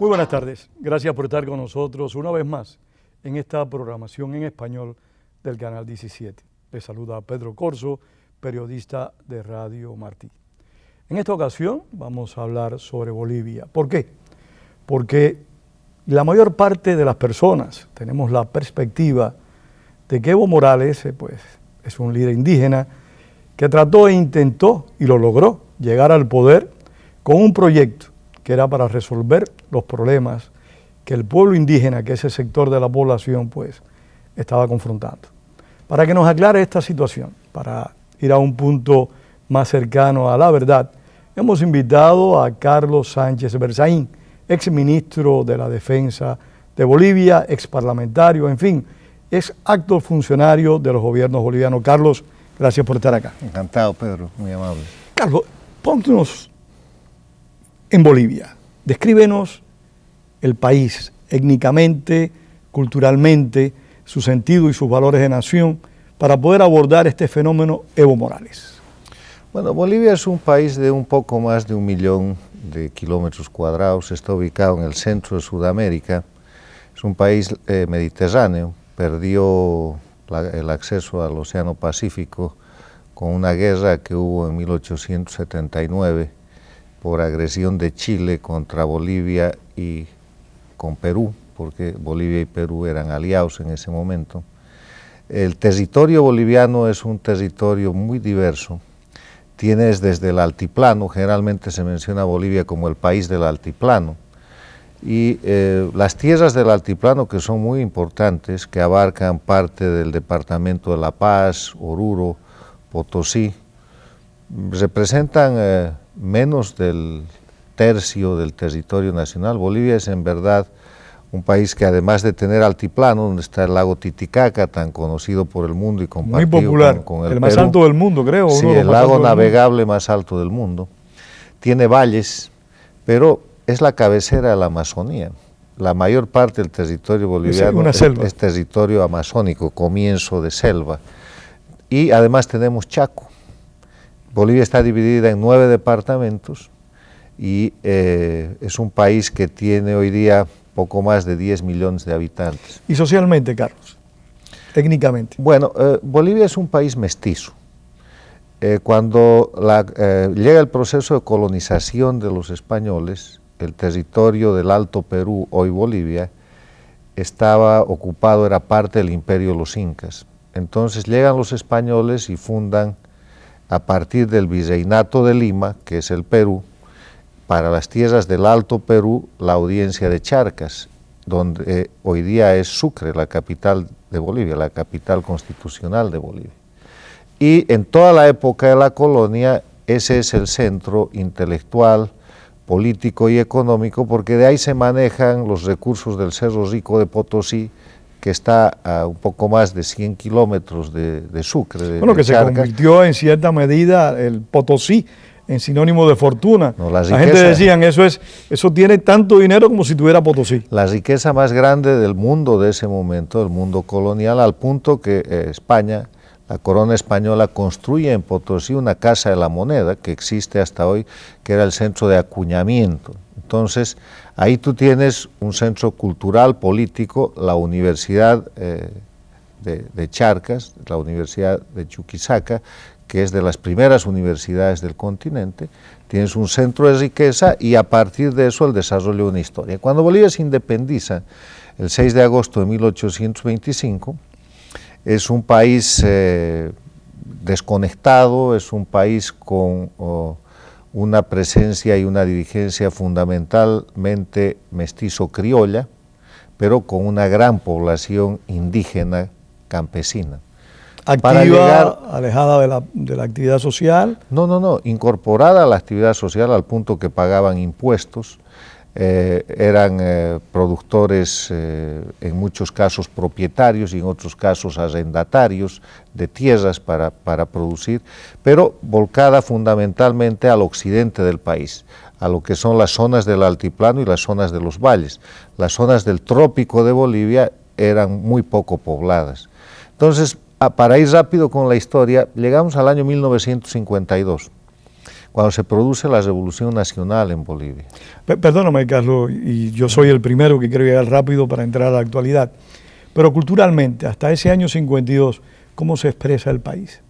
Muy buenas tardes, gracias por estar con nosotros una vez más en esta programación en español del Canal 17. Les saluda Pedro Corzo, periodista de Radio Martí. En esta ocasión vamos a hablar sobre Bolivia. ¿Por qué? Porque la mayor parte de las personas tenemos la perspectiva de que Evo Morales es un líder indígena que trató e intentó y lo logró llegar al poder con un proyecto que era para resolver los problemas que el pueblo indígena, que ese sector de la población, estaba confrontando. Para que nos aclare esta situación, para ir a un punto más cercano a la verdad, hemos invitado a Carlos Sánchez Berzaín, exministro de la Defensa de Bolivia, exparlamentario, en fin, es alto funcionario de los gobiernos bolivianos. Carlos, gracias por estar acá. Encantado, Pedro, muy amable. Carlos, pónganos en Bolivia, descríbenos el país étnicamente, culturalmente, su sentido y sus valores de nación para poder abordar este fenómeno Evo Morales. Bueno, Bolivia es un país de un poco más de 1 millón de kilómetros cuadrados, está ubicado en el centro de Sudamérica, es un país mediterráneo, perdió el acceso al Océano Pacífico con una guerra que hubo en 1879, por agresión de Chile contra Bolivia y con Perú, porque Bolivia y Perú eran aliados en ese momento. El territorio boliviano es un territorio muy diverso. Tienes desde el altiplano, generalmente se menciona Bolivia como el país del altiplano, y las tierras del altiplano, que son muy importantes, que abarcan parte del departamento de La Paz, Oruro, Potosí, representan menos del tercio del territorio nacional. Bolivia es en verdad un país que, además de tener altiplano, donde está el lago Titicaca, tan conocido por el mundo y compartido muy popular, con el más alto del mundo, creo. Sí, el lago navegable más alto del mundo. Tiene valles, pero es la cabecera de la Amazonía. La mayor parte del territorio boliviano es territorio amazónico, comienzo de selva. Y además tenemos Chaco. Bolivia está dividida en 9 departamentos y es un país que tiene hoy día poco más de 10 millones de habitantes. ¿Y socialmente, Carlos? Técnicamente. Bueno, Bolivia es un país mestizo. Cuando llega el proceso de colonización de los españoles, el territorio del Alto Perú, hoy Bolivia, estaba ocupado, era parte del imperio de los incas. Entonces llegan los españoles y fundan, a partir del Virreinato de Lima, que es el Perú, para las tierras del Alto Perú, la Audiencia de Charcas, donde hoy día es Sucre, la capital de Bolivia, la capital constitucional de Bolivia. Y en toda la época de la colonia, ese es el centro intelectual, político y económico, porque de ahí se manejan los recursos del Cerro Rico de Potosí, que está a un poco más de 100 kilómetros de Sucre. Bueno, que se convirtió en cierta medida el Potosí en sinónimo de fortuna. No, la gente decían, eso tiene tanto dinero como si tuviera Potosí. La riqueza más grande del mundo de ese momento, del mundo colonial, al punto que España, la corona española, construye en Potosí una casa de la moneda que existe hasta hoy, que era el centro de acuñamiento. Entonces, ahí tú tienes un centro cultural, político, la Universidad de Charcas, la Universidad de Chuquisaca, que es de las primeras universidades del continente, tienes un centro de riqueza y a partir de eso el desarrollo de una historia. Cuando Bolivia se independiza, el 6 de agosto de 1825, es un país desconectado, es un país con una presencia y una dirigencia fundamentalmente mestizo-criolla, pero con una gran población indígena campesina. ¿Activa, alejada de la actividad social? No, incorporada a la actividad social al punto que pagaban impuestos, eran productores, en muchos casos propietarios y en otros casos arrendatarios de tierras para producir, pero volcada fundamentalmente al occidente del país, a lo que son las zonas del altiplano y las zonas de los valles. Las zonas del trópico de Bolivia eran muy poco pobladas. Entonces, para ir rápido con la historia, llegamos al año 1952. cuando se produce la Revolución Nacional en Bolivia. Perdóname, Carlos, y yo soy el primero que quiero llegar rápido para entrar a la actualidad, pero culturalmente, hasta ese año 52, ¿cómo se expresa el país?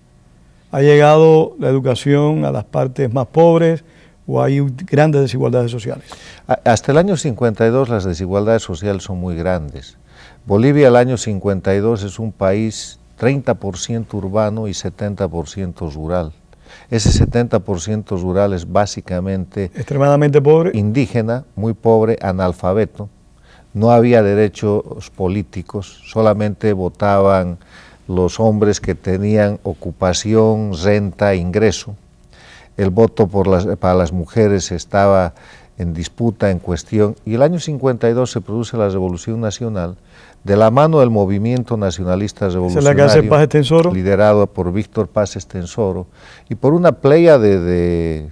¿Ha llegado la educación a las partes más pobres o hay grandes desigualdades sociales? Hasta el año 52 las desigualdades sociales son muy grandes. Bolivia el año 52 es un país 30% urbano y 70% rural. Ese 70% rural es básicamente extremadamente pobre, indígena, muy pobre, analfabeto. No había derechos políticos, solamente votaban los hombres que tenían ocupación, renta, ingreso. El voto para las mujeres estaba en disputa, en cuestión, y el año 52 se produce la Revolución Nacional, de la mano del movimiento nacionalista revolucionario, liderado por Víctor Paz Estenssoro, y por una playa de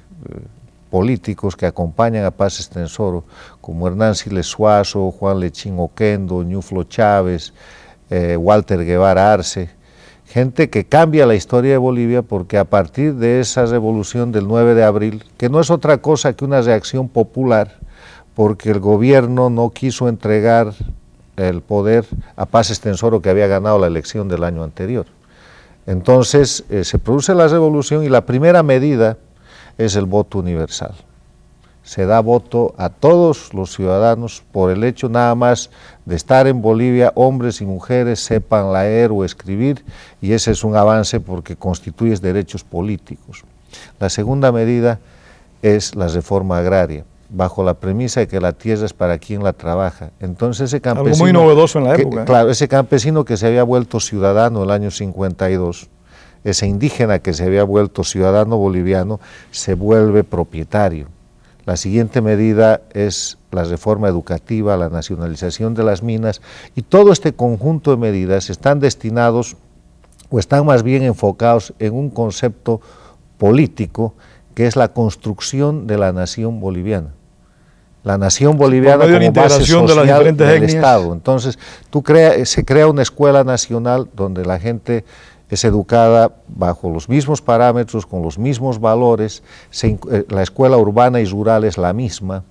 políticos que acompañan a Paz Estenssoro, como Hernán Siles Suazo, Juan Lechín Oquendo, Ñuflo Chávez, Walter Guevara Arce, gente que cambia la historia de Bolivia, porque a partir de esa revolución del 9 de abril, que no es otra cosa que una reacción popular, porque el gobierno no quiso entregar el poder a Paz Estenssoro, que había ganado la elección del año anterior. Entonces se produce la revolución y la primera medida es el voto universal. Se da voto a todos los ciudadanos por el hecho nada más de estar en Bolivia, hombres y mujeres sepan leer o escribir, y ese es un avance porque constituye derechos políticos. La segunda medida es la reforma agraria, bajo la premisa de que la tierra es para quien la trabaja. Entonces ese campesino, algo muy novedoso en la época. Claro, ese campesino que se había vuelto ciudadano el año 52, ese indígena que se había vuelto ciudadano boliviano, se vuelve propietario. La siguiente medida es la reforma educativa, la nacionalización de las minas, y todo este conjunto de medidas están destinados, o están más bien enfocados en un concepto político, que es la construcción de la nación boliviana. La nación boliviana como base social del Estado. Entonces, se crea una escuela nacional donde la gente es educada bajo los mismos parámetros, con los mismos valores, la escuela urbana y rural es la misma,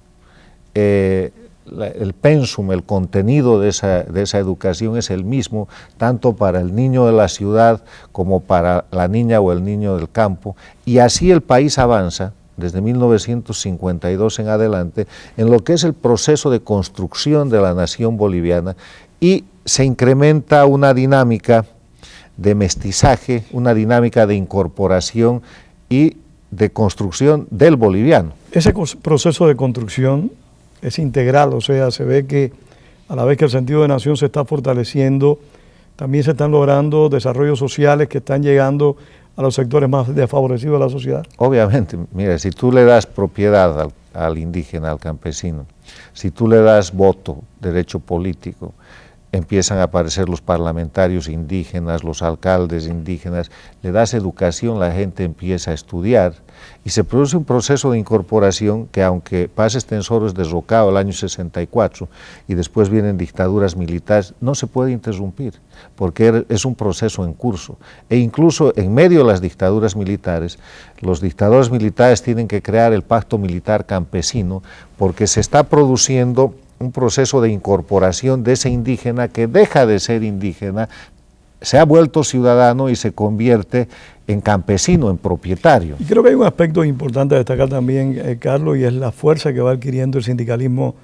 el pensum, el contenido de esa educación es el mismo, tanto para el niño de la ciudad como para la niña o el niño del campo, y así el país avanza desde 1952 en adelante en lo que es el proceso de construcción de la nación boliviana, y se incrementa una dinámica de mestizaje, una dinámica de incorporación y de construcción del boliviano. Ese proceso de construcción es integral, o sea, se ve que a la vez que el sentido de nación se está fortaleciendo, también se están logrando desarrollos sociales que están llegando a los sectores más desfavorecidos de la sociedad. Obviamente, mira, si tú le das propiedad al indígena, al campesino, si tú le das voto, derecho político, empiezan a aparecer los parlamentarios indígenas, los alcaldes indígenas, le das educación, la gente empieza a estudiar y se produce un proceso de incorporación que, aunque Paz Estenssoro es derrocado el año 64 y después vienen dictaduras militares, no se puede interrumpir porque es un proceso en curso, e incluso en medio de las dictaduras militares, los dictadores militares tienen que crear el pacto militar campesino porque se está produciendo un proceso de incorporación de ese indígena que deja de ser indígena, se ha vuelto ciudadano y se convierte en campesino, en propietario. Y creo que hay un aspecto importante a destacar también, Carlos, y es la fuerza que va adquiriendo el sindicalismo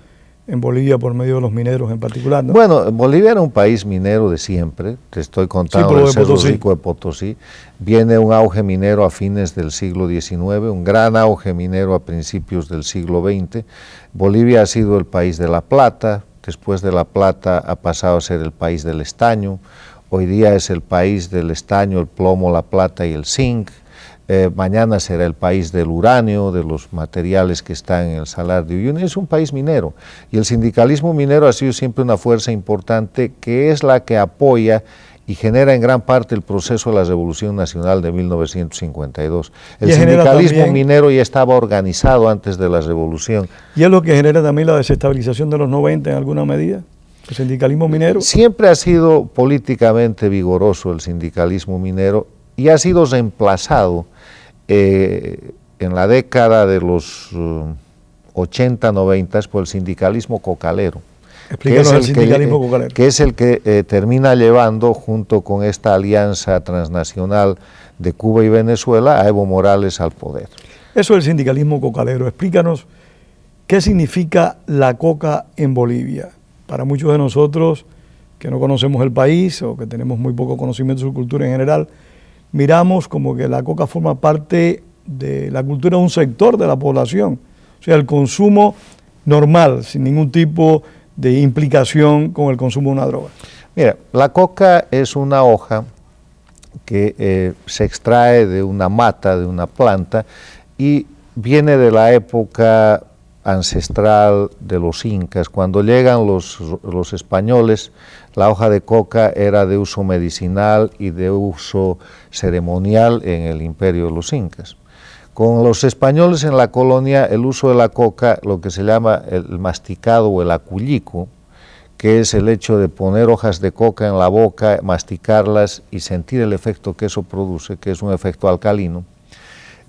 en Bolivia por medio de los mineros en particular, ¿no? Bueno, Bolivia era un país minero de siempre, te estoy contando el Cerro Rico de Potosí, viene un auge minero a fines del siglo XIX, un gran auge minero a principios del siglo XX, Bolivia ha sido el país de la plata, después de la plata ha pasado a ser el país del estaño, hoy día es el país del estaño, el plomo, la plata y el zinc, mañana será el país del uranio, de los materiales que están en el Salar de Uyuni. Es un país minero y el sindicalismo minero ha sido siempre una fuerza importante que es la que apoya y genera en gran parte el proceso de la Revolución Nacional de 1952. El sindicalismo también, minero ya estaba organizado antes de la revolución. ¿Y es lo que genera también la desestabilización de los 90 en alguna medida? ¿El sindicalismo minero? Siempre ha sido políticamente vigoroso el sindicalismo minero y ha sido reemplazado en la década de los 80, 90 por el sindicalismo cocalero. Explícanos el sindicalismo cocalero. Que es el que termina llevando, junto con esta alianza transnacional de Cuba y Venezuela, a Evo Morales al poder. Eso es el sindicalismo cocalero. Explícanos qué significa la coca en Bolivia. Para muchos de nosotros que no conocemos el país o que tenemos muy poco conocimiento de su cultura en general, miramos como que la coca forma parte de la cultura de un sector de la población. O sea, el consumo normal, sin ningún tipo de implicación con el consumo de una droga. Mira, la coca es una hoja que se extrae de una mata, de una planta, y viene de la época ancestral de los incas. Cuando llegan los españoles, la hoja de coca era de uso medicinal y de uso ceremonial en el imperio de los incas. Con los españoles en la colonia, el uso de la coca, lo que se llama el masticado o el acullico, que es el hecho de poner hojas de coca en la boca, masticarlas y sentir el efecto que eso produce, que es un efecto alcalino,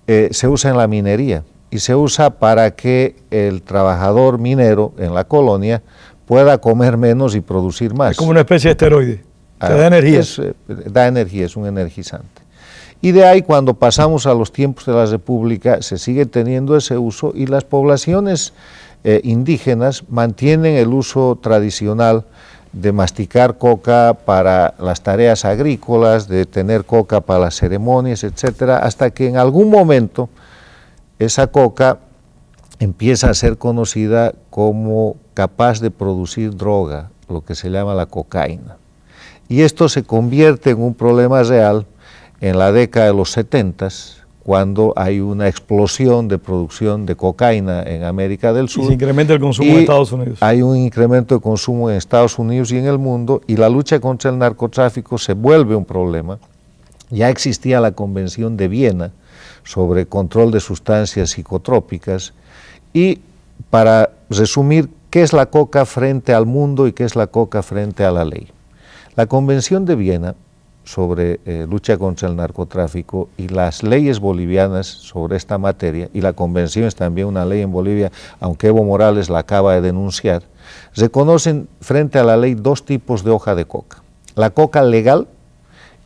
se usa en la minería y se usa para que el trabajador minero en la colonia pueda comer menos y producir más. Es como una especie de esteroide, que da energía. Da energía, es un energizante. Y de ahí, cuando pasamos a los tiempos de la República, se sigue teniendo ese uso y las poblaciones indígenas mantienen el uso tradicional de masticar coca para las tareas agrícolas, de tener coca para las ceremonias, etcétera, hasta que en algún momento esa coca empieza a ser conocida como capaz de producir droga, lo que se llama la cocaína. Y esto se convierte en un problema real en la década de los 70, cuando hay una explosión de producción de cocaína en América del Sur. Y se incrementa el consumo en Estados Unidos. Hay un incremento de consumo en Estados Unidos y en el mundo, y la lucha contra el narcotráfico se vuelve un problema. Ya existía la Convención de Viena sobre control de sustancias psicotrópicas, y para resumir, ¿qué es la coca frente al mundo y qué es la coca frente a la ley? La Convención de Viena sobre lucha contra el narcotráfico y las leyes bolivianas sobre esta materia, y la convención es también una ley en Bolivia, aunque Evo Morales la acaba de denunciar, reconocen frente a la ley dos tipos de hoja de coca: la coca legal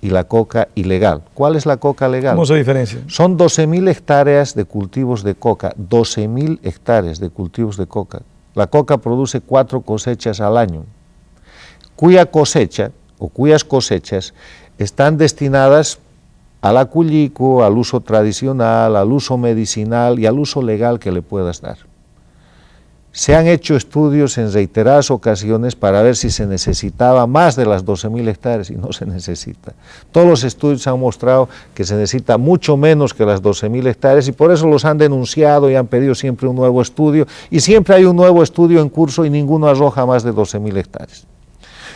y la coca ilegal. ¿Cuál es la coca legal? ¿Cómo se diferencia? Son 12.000 hectáreas de cultivos de coca, 12.000 hectáreas de cultivos de coca. La coca produce 4 cosechas al año, cuya cosecha o cuyas cosechas están destinadas al acullico, al uso tradicional, al uso medicinal y al uso legal que le puedas dar. Se han hecho estudios en reiteradas ocasiones para ver si se necesitaba más de las 12.000 hectáreas y no se necesita. Todos los estudios han mostrado que se necesita mucho menos que las 12.000 hectáreas y por eso los han denunciado y han pedido siempre un nuevo estudio, y siempre hay un nuevo estudio en curso y ninguno arroja más de 12.000 hectáreas.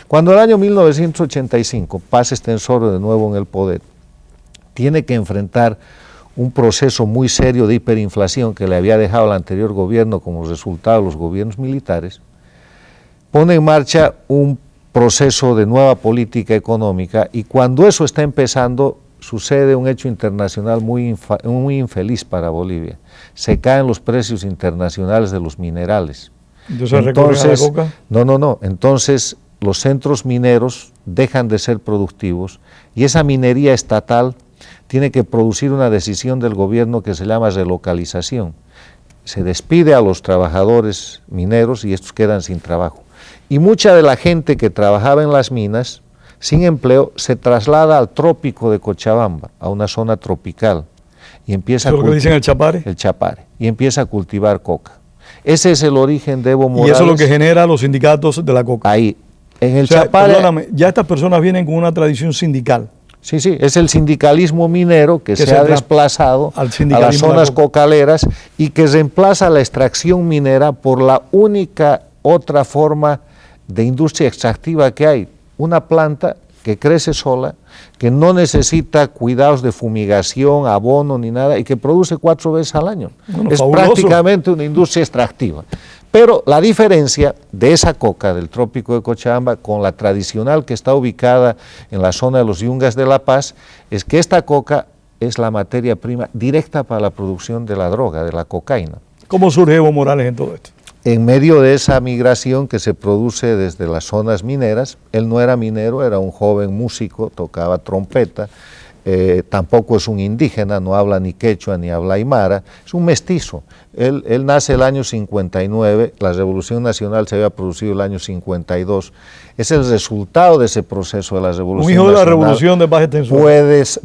Cuando el año 1985 Paz Estenssoro de nuevo en el poder, tiene que enfrentar un proceso muy serio de hiperinflación que le había dejado el anterior gobierno como resultado de los gobiernos militares, pone en marcha un proceso de nueva política económica, y cuando eso está empezando sucede un hecho internacional muy infeliz para Bolivia. Se caen los precios internacionales de los minerales. Entonces, ¿la coca? No. Entonces los centros mineros dejan de ser productivos y esa minería estatal tiene que producir una decisión del gobierno que se llama relocalización. Se despide a los trabajadores mineros y estos quedan sin trabajo. Y mucha de la gente que trabajaba en las minas, sin empleo, se traslada al trópico de Cochabamba, a una zona tropical, y empieza ¿Eso es lo que dicen el Chapare? El Chapare, y empieza a cultivar coca. Ese es el origen de Evo Morales. Y eso es lo que genera los sindicatos de la coca. Ahí, en el Chapare... Perdóname, ya estas personas vienen con una tradición sindical. Sí, es el sindicalismo minero que se ha desplazado a las zonas cocaleras y que reemplaza la extracción minera por la única otra forma de industria extractiva que hay, una planta que crece sola, que no necesita cuidados de fumigación, abono ni nada, y que produce 4 veces al año. Bueno, es fabuloso. Prácticamente una industria extractiva. Pero la diferencia de esa coca del trópico de Cochabamba con la tradicional que está ubicada en la zona de los Yungas de La Paz es que esta coca es la materia prima directa para la producción de la droga, de la cocaína. ¿Cómo surge Evo Morales en todo esto? En medio de esa migración que se produce desde las zonas mineras, él no era minero, era un joven músico, tocaba trompeta, tampoco es un indígena, no habla ni quechua ni habla aymara, es un mestizo. Él nace el año 59, la Revolución Nacional se había producido el año 52, es el resultado de ese proceso de la Revolución Nacional. Un hijo de la Revolución de baja extensión.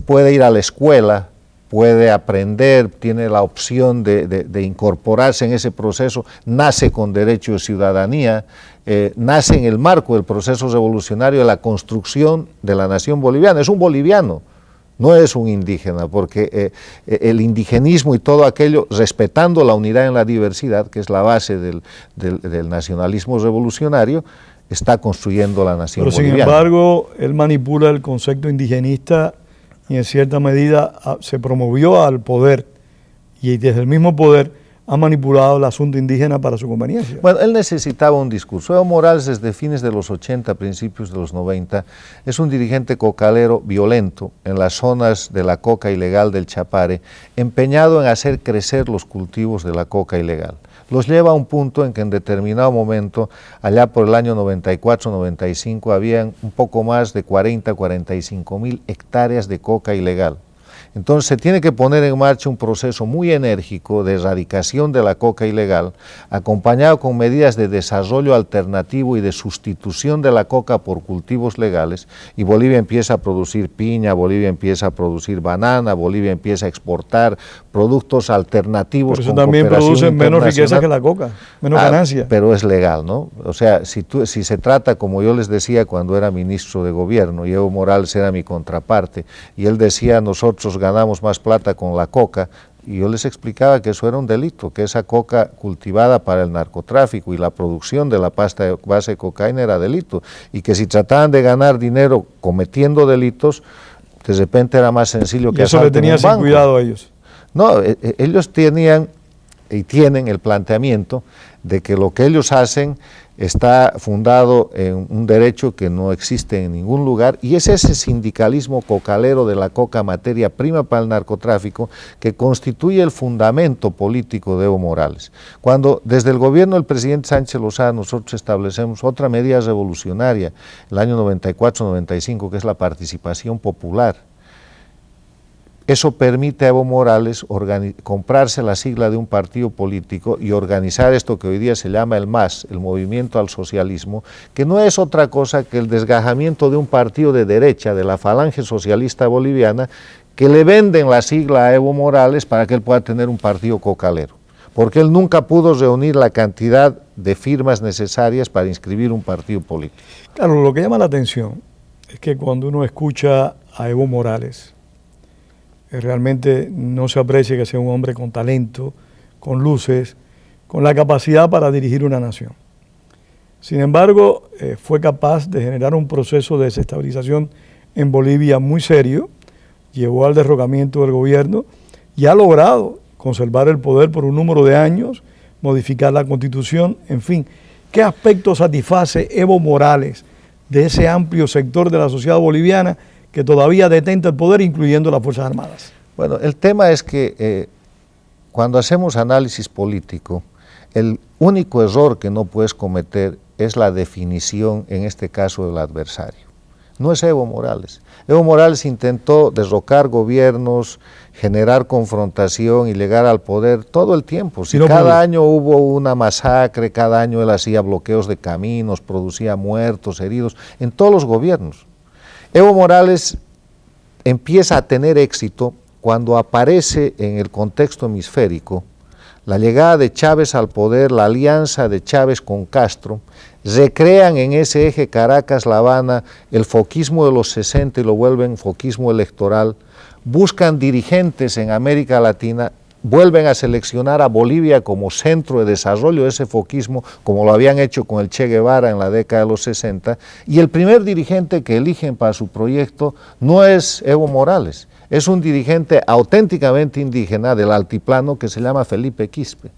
Puede ir a la escuela, puede aprender, tiene la opción de incorporarse en ese proceso, nace con derecho de ciudadanía, nace en el marco del proceso revolucionario de la construcción de la nación boliviana, es un boliviano. No es un indígena, porque el indigenismo y todo aquello, respetando la unidad en la diversidad, que es la base del nacionalismo revolucionario, está construyendo la nación boliviana. Pero sin embargo, él manipula el concepto indigenista y en cierta medida se promovió al poder y desde el mismo poder ha manipulado el asunto indígena para su conveniencia. Bueno, él necesitaba un discurso. Evo Morales desde fines de los 80, principios de los 90, es un dirigente cocalero violento en las zonas de la coca ilegal del Chapare, empeñado en hacer crecer los cultivos de la coca ilegal. Los lleva a un punto en que en determinado momento, allá por el año 94-95, habían un poco más de 40-45 mil hectáreas de coca ilegal. Entonces se tiene que poner en marcha un proceso muy enérgico de erradicación de la coca ilegal, acompañado con medidas de desarrollo alternativo y de sustitución de la coca por cultivos legales, y Bolivia empieza a producir piña, Bolivia empieza a producir banana, Bolivia empieza a exportar productos alternativos. Pero eso también produce menos riqueza que la coca, menos ganancia. Pero es legal, ¿no? O sea, si se trata, como yo les decía cuando era ministro de gobierno, y Evo Morales era mi contraparte, y él decía, nosotros ganamos más plata con la coca, y yo les explicaba que eso era un delito, que esa coca cultivada para el narcotráfico y la producción de la pasta de base de cocaína era delito, y que si trataban de ganar dinero cometiendo delitos, de repente era más sencillo que eso le tenía sin cuidado a ellos. No, ellos tenían y tienen el planteamiento de que lo que ellos hacen está fundado en un derecho que no existe en ningún lugar, y es ese sindicalismo cocalero de la coca, materia prima para el narcotráfico, que constituye el fundamento político de Evo Morales. Cuando desde el gobierno del presidente Sánchez Lozada nosotros establecemos otra medida revolucionaria, el año 94-95, que es la participación popular, eso permite a Evo Morales comprarse la sigla de un partido político y organizar esto que hoy día se llama el MAS, el Movimiento al Socialismo, que no es otra cosa que el desgajamiento de un partido de derecha, de la Falange Socialista Boliviana, que le venden la sigla a Evo Morales para que él pueda tener un partido cocalero, porque él nunca pudo reunir la cantidad de firmas necesarias para inscribir un partido político. Claro, lo que llama la atención es que cuando uno escucha a Evo Morales, realmente no se aprecia que sea un hombre con talento, con luces, con la capacidad para dirigir una nación. Sin embargo, fue capaz de generar un proceso de desestabilización en Bolivia muy serio, llevó al derrocamiento del gobierno y ha logrado conservar el poder por un número de años, modificar la Constitución, en fin. ¿Qué aspecto satisface Evo Morales de ese amplio sector de la sociedad boliviana que todavía detenta el poder, incluyendo las Fuerzas Armadas? Bueno, el tema es que cuando hacemos análisis político, el único error que no puedes cometer es la definición, en este caso, del adversario. No es Evo Morales. Evo Morales intentó derrocar gobiernos, generar confrontación y llegar al poder todo el tiempo. Si cada año hubo una masacre, cada año él hacía bloqueos de caminos, producía muertos, heridos, en todos los gobiernos. Evo Morales empieza a tener éxito cuando aparece en el contexto hemisférico la llegada de Chávez al poder, la alianza de Chávez con Castro, recrean en ese eje Caracas-La Habana el foquismo de los 60 y lo vuelven foquismo electoral, buscan dirigentes en América Latina, vuelven a seleccionar a Bolivia como centro de desarrollo de ese foquismo, como lo habían hecho con el Che Guevara en la década de los 60, y el primer dirigente que eligen para su proyecto no es Evo Morales, es un dirigente auténticamente indígena del altiplano que se llama Felipe Quispe.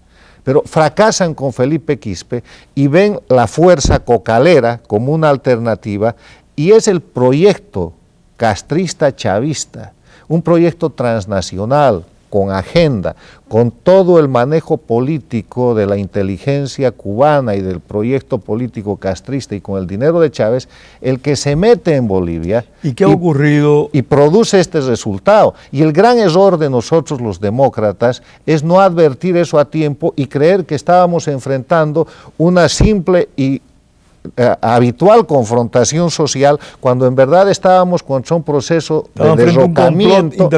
Pero fracasan con Felipe Quispe y ven la fuerza cocalera como una alternativa, y es el proyecto castrista chavista, un proyecto transnacional, con agenda, con todo el manejo político de la inteligencia cubana y del proyecto político castrista y con el dinero de Chávez, el que se mete en Bolivia. ¿Y qué ha ocurrido? Y produce este resultado. Y el gran error de nosotros los demócratas es no advertir eso a tiempo y creer que estábamos enfrentando una simple y habitual confrontación social, cuando en verdad estábamos contra un proceso de derrocamiento,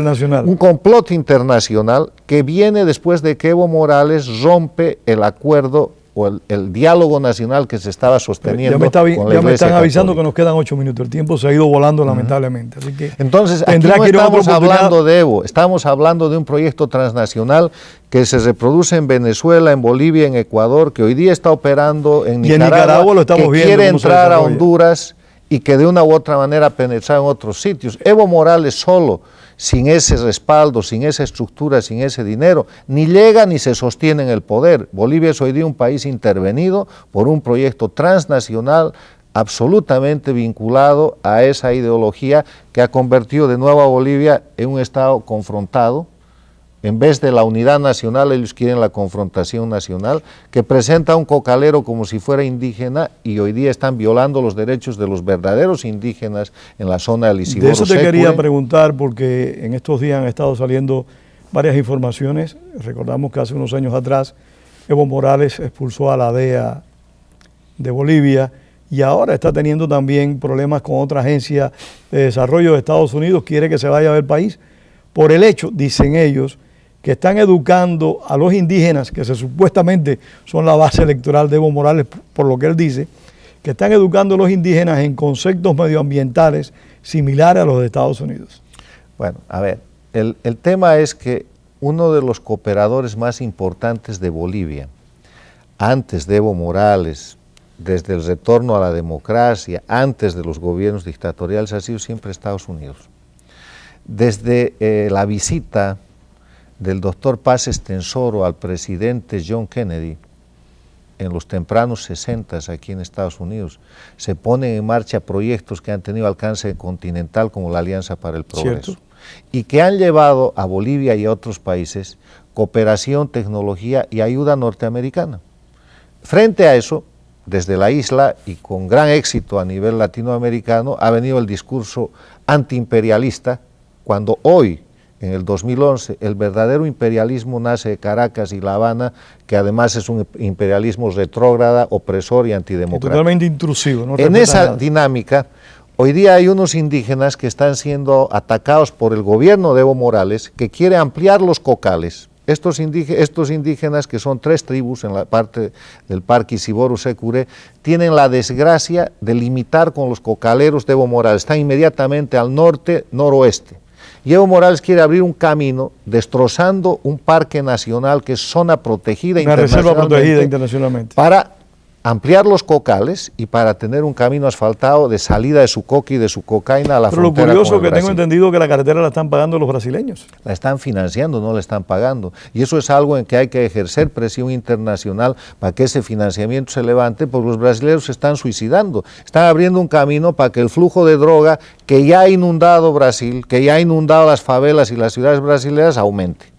un complot internacional que viene después de que Evo Morales rompe el acuerdo o el diálogo nacional que se estaba sosteniendo con la Iglesia Católica. Ya me están avisando que nos quedan 8 minutos, el tiempo se ha ido volando lamentablemente. Así que entonces, aquí no estamos hablando de Evo, estamos hablando de un proyecto transnacional que se reproduce en Venezuela, en Bolivia, en Ecuador, que hoy día está operando en Nicaragua, lo estamos que quiere entrar a Honduras y que de una u otra manera penetrar en otros sitios. Evo Morales solo, sin ese respaldo, sin esa estructura, sin ese dinero, ni llega ni se sostiene en el poder. Bolivia es hoy día un país intervenido por un proyecto transnacional absolutamente vinculado a esa ideología que ha convertido de nuevo a Bolivia en un Estado confrontado. En vez de la unidad nacional, ellos quieren la confrontación nacional, que presenta a un cocalero como si fuera indígena y hoy día están violando los derechos de los verdaderos indígenas en la zona del Isiboro. De eso te quería preguntar, porque en estos días han estado saliendo varias informaciones. Recordamos que hace unos años atrás Evo Morales expulsó a la DEA de Bolivia y ahora está teniendo también problemas con otra agencia de desarrollo de Estados Unidos, quiere que se vaya del país por el hecho, dicen ellos, que están educando a los indígenas, que supuestamente son la base electoral de Evo Morales, por lo que él dice, que están educando a los indígenas en conceptos medioambientales similares a los de Estados Unidos. Bueno, a ver, el tema es que uno de los cooperadores más importantes de Bolivia, antes de Evo Morales, desde el retorno a la democracia, antes de los gobiernos dictatoriales, ha sido siempre Estados Unidos. Desde la visita del doctor Paz Estenssoro al presidente John Kennedy en los tempranos 60 aquí en Estados Unidos, se ponen en marcha proyectos que han tenido alcance continental como la Alianza para el Progreso. ¿Cierto? Y que han llevado a Bolivia y a otros países cooperación, tecnología y ayuda norteamericana. Frente a eso, desde la isla y con gran éxito a nivel latinoamericano, ha venido el discurso antiimperialista, cuando hoy, en el 2011, el verdadero imperialismo nace de Caracas y La Habana, que además es un imperialismo retrógrada, opresor y antidemocrático. Totalmente intrusivo. No en esa dinámica, hoy día hay unos indígenas que están siendo atacados por el gobierno de Evo Morales, que quiere ampliar los cocales. Estos indígenas, que son 3 tribus en la parte del Parque Isiboro Secure, tienen la desgracia de limitar con los cocaleros de Evo Morales. Están inmediatamente al norte-noroeste. Y Evo Morales quiere abrir un camino destrozando un parque nacional que es zona protegida reserva protegida internacionalmente, para ampliar los cocales y para tener un camino asfaltado de salida de su coca y de su cocaína a la frontera. Pero lo curioso que tengo entendido que la carretera la están pagando los brasileños. La están financiando, no la están pagando. Y eso es algo en que hay que ejercer presión internacional para que ese financiamiento se levante, porque los brasileños se están suicidando. Están abriendo un camino para que el flujo de droga que ya ha inundado Brasil, que ya ha inundado las favelas y las ciudades brasileñas, aumente.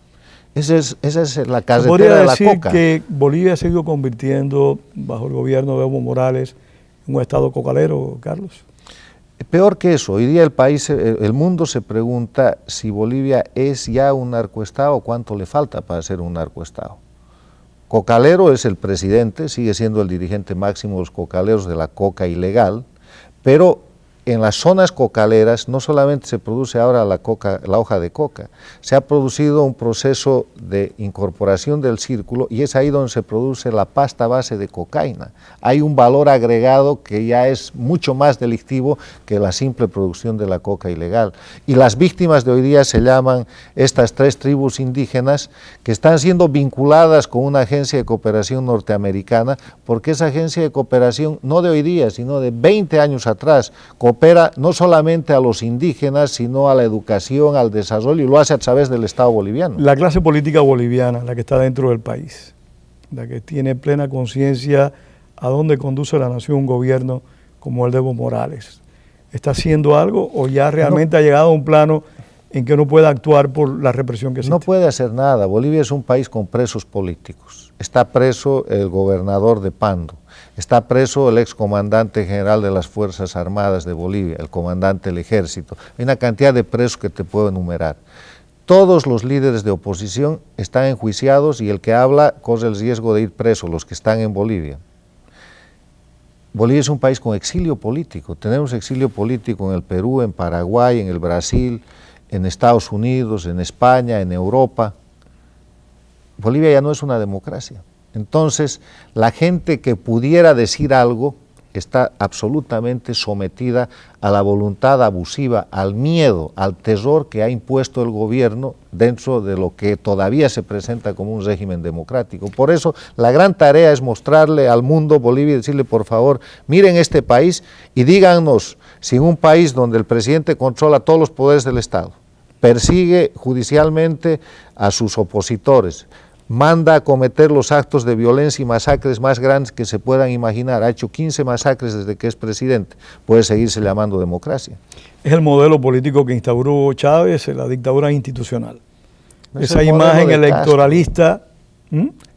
Esa es la carretera de la coca. ¿Podría decir que Bolivia se ha ido convirtiendo, bajo el gobierno de Evo Morales, en un estado cocalero, Carlos? Peor que eso, hoy día el mundo se pregunta si Bolivia es ya un narcoestado o cuánto le falta para ser un narcoestado. Cocalero es el presidente, sigue siendo el dirigente máximo de los cocaleros de la coca ilegal, pero en las zonas cocaleras no solamente se produce ahora la hoja de coca, se ha producido un proceso de incorporación del círculo y es ahí donde se produce la pasta base de cocaína. Hay un valor agregado que ya es mucho más delictivo que la simple producción de la coca ilegal. Y las víctimas de hoy día se llaman estas 3 tribus indígenas que están siendo vinculadas con una agencia de cooperación norteamericana, porque esa agencia de cooperación, no de hoy día, sino de 20 años atrás, coopera no solamente a los indígenas, sino a la educación, al desarrollo, y lo hace a través del Estado boliviano. La clase política boliviana, la que está dentro del país, la que tiene plena conciencia a dónde conduce la nación un gobierno como el de Evo Morales, ¿está haciendo algo o ya realmente ha llegado a un plano en que no pueda actuar por la represión que existe? No puede hacer nada. Bolivia es un país con presos políticos. Está preso el gobernador de Pando. Está preso el excomandante general de las Fuerzas Armadas de Bolivia, el comandante del ejército. Hay una cantidad de presos que te puedo enumerar. Todos los líderes de oposición están enjuiciados y el que habla corre el riesgo de ir preso, los que están en Bolivia. Bolivia es un país con exilio político. Tenemos exilio político en el Perú, en Paraguay, en el Brasil, en Estados Unidos, en España, en Europa. Bolivia ya no es una democracia. Entonces, la gente que pudiera decir algo está absolutamente sometida a la voluntad abusiva, al miedo, al terror que ha impuesto el gobierno dentro de lo que todavía se presenta como un régimen democrático. Por eso, la gran tarea es mostrarle al mundo Bolivia y decirle, por favor, miren este país y díganos si en un país donde el presidente controla todos los poderes del Estado, persigue judicialmente a sus opositores, manda a cometer los actos de violencia y masacres más grandes que se puedan imaginar, ha hecho 15 masacres desde que es presidente, puede seguirse llamando democracia. Es el modelo político que instauró Chávez, la dictadura institucional. No es esa imagen electoralista.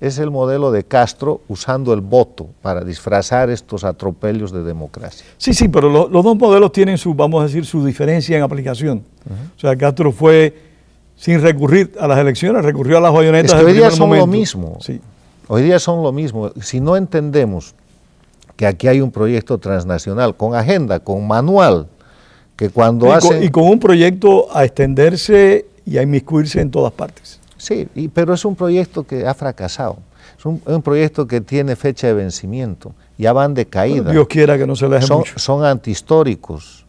Es el modelo de Castro usando el voto para disfrazar estos atropellos de democracia. Sí, sí, pero los dos modelos tienen su, vamos a decir, su diferencia en aplicación. O sea, Castro fue sin recurrir a las elecciones, recurrió a las bayonetas. Es que hoy día son momento. lo mismo. Sí. Hoy día son lo mismo. Si no entendemos que aquí hay un proyecto transnacional, con agenda, con manual, que cuando hacen... Y con un proyecto a extenderse y a inmiscuirse en todas partes. Sí, pero es un proyecto que ha fracasado. Es un proyecto que tiene fecha de vencimiento. Ya van de caída. Bueno, Dios quiera que no se les mucho. Son antihistóricos.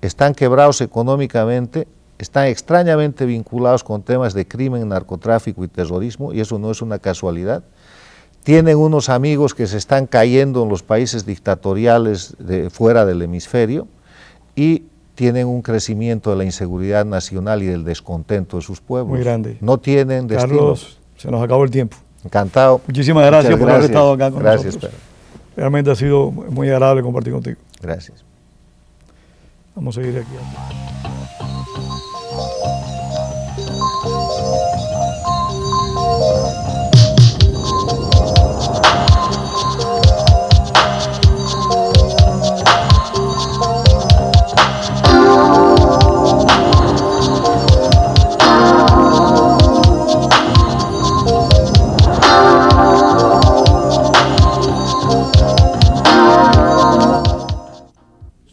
Están quebrados económicamente, están extrañamente vinculados con temas de crimen, narcotráfico y terrorismo, y eso no es una casualidad. Tienen unos amigos que se están cayendo en los países dictatoriales fuera del hemisferio y tienen un crecimiento de la inseguridad nacional y del descontento de sus pueblos. Muy grande. No tienen destino. Carlos, se nos acabó el tiempo. Encantado. Muchísimas gracias por haber estado acá con nosotros. Pedro. Realmente ha sido muy agradable compartir contigo. Gracias. Vamos a seguir aquí.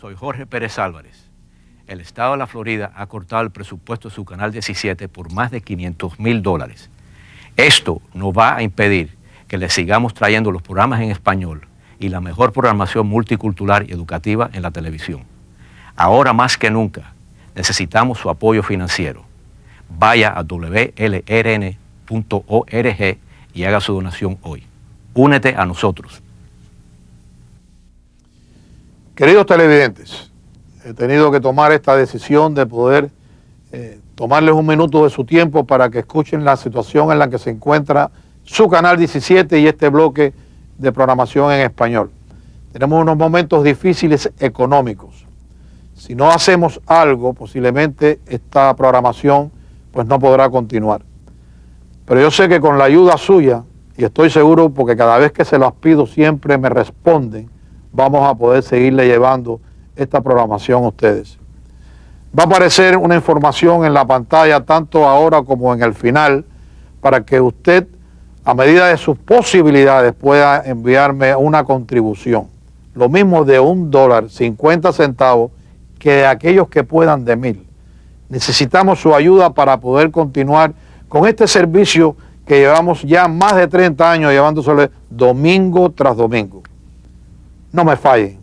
Soy Jorge Pérez Álvarez. El Estado de la Florida ha cortado el presupuesto de su Canal 17 por más de $500,000. Esto nos va a impedir que le sigamos trayendo los programas en español y la mejor programación multicultural y educativa en la televisión. Ahora más que nunca necesitamos su apoyo financiero. Vaya a WLRN.org y haga su donación hoy. Únete a nosotros. Queridos televidentes, he tenido que tomar esta decisión de poder tomarles un minuto de su tiempo para que escuchen la situación en la que se encuentra su Canal 17 y este bloque de programación en español. Tenemos unos momentos difíciles económicos. Si no hacemos algo, posiblemente esta programación pues no podrá continuar. Pero yo sé que con la ayuda suya, y estoy seguro porque cada vez que se las pido siempre me responden, vamos a poder seguirle llevando esta programación a ustedes. Va a aparecer una información en la pantalla, tanto ahora como en el final, para que usted, a medida de sus posibilidades, pueda enviarme una contribución. Lo mismo de $1.50 que de aquellos que puedan de 1,000. Necesitamos su ayuda para poder continuar con este servicio que llevamos ya más de 30 años llevándosele domingo tras domingo. No me fallen,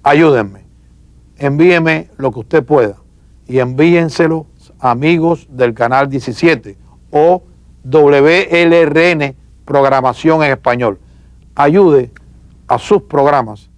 ayúdenme, envíeme lo que usted pueda y envíenselo a amigos del Canal 17 o WLRN Programación en Español. Ayude a sus programas